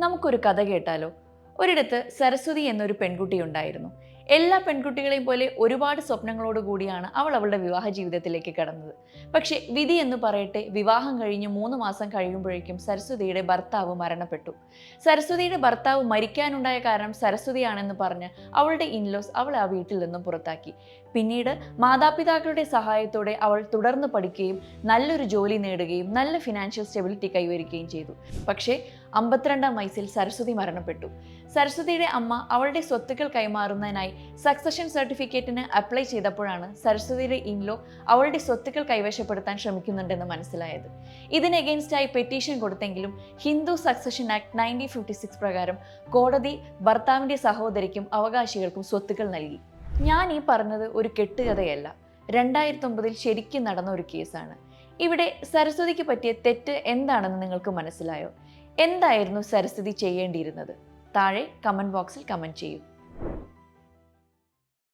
നമുക്കൊരു കഥ കേട്ടാലോ? ഒരിടത്ത് സരസ്വതി എന്നൊരു പെൺകുട്ടി ഉണ്ടായിരുന്നു. എല്ലാ പെൺകുട്ടികളെയും പോലെ ഒരുപാട് സ്വപ്നങ്ങളോട് കൂടിയാണ് അവൾ അവളുടെ വിവാഹ ജീവിതത്തിലേക്ക് കടന്നത്. പക്ഷേ വിധി എന്ന് പറയട്ടെ, വിവാഹം കഴിഞ്ഞ് 3 മാസം കഴിയുമ്പോഴേക്കും സരസ്വതിയുടെ ഭർത്താവ് മരണപ്പെട്ടു. സരസ്വതിയുടെ ഭർത്താവ് മരിക്കാനുണ്ടായ കാരണം സരസ്വതിയാണെന്ന് പറഞ്ഞ് അവളുടെ ഇൻലോസ് അവളെ ആ വീട്ടിൽ നിന്നും പുറത്താക്കി. പിന്നീട് മാതാപിതാക്കളുടെ സഹായത്തോടെ അവൾ തുടർന്ന് പഠിക്കുകയും നല്ലൊരു ജോലി നേടുകയും നല്ല ഫിനാൻഷ്യൽ സ്റ്റെബിലിറ്റി കൈവരിക്കുകയും ചെയ്തു. പക്ഷേ 52-ാം വയസ്സിൽ സരസ്വതി മരണപ്പെട്ടു. സരസ്വതിയുടെ അമ്മ അവളുടെ സ്വത്തുക്കൾ കൈമാറുന്നതിനായി സക്സഷൻ സർട്ടിഫിക്കറ്റിന് അപ്ലൈ ചെയ്തപ്പോഴാണ് സരസ്വതിയുടെ ഇൻലോ അവളുടെ സ്വത്തുക്കൾ കൈവശപ്പെടുത്താൻ ശ്രമിക്കുന്നുണ്ടെന്ന് മനസ്സിലായത്. ഇതിന് എഗെയിൻസ്റ്റായി പെറ്റീഷൻ കൊടുത്തെങ്കിലും ഹിന്ദു സക്സഷൻ ആക്ട് 1956 പ്രകാരം കോടതി ഭർത്താവിൻ്റെ സഹോദരിക്കും അവകാശികൾക്കും സ്വത്തുക്കൾ നൽകി. ഞാൻ ഈ പറഞ്ഞത് ഒരു കെട്ടുകഥയല്ല, 2009 ശരിക്കും നടന്ന ഒരു കേസാണ്. ഇവിടെ സരസ്വതിക്ക് പറ്റിയ തെറ്റ് എന്താണെന്ന് നിങ്ങൾക്ക് മനസ്സിലായോ? എന്തായിരുന്നു സരസ്വതി ചെയ്യേണ്ടിയിരുന്നത്? താഴെ കമൻറ്റ് ബോക്സിൽ കമൻറ്റ് ചെയ്യൂ.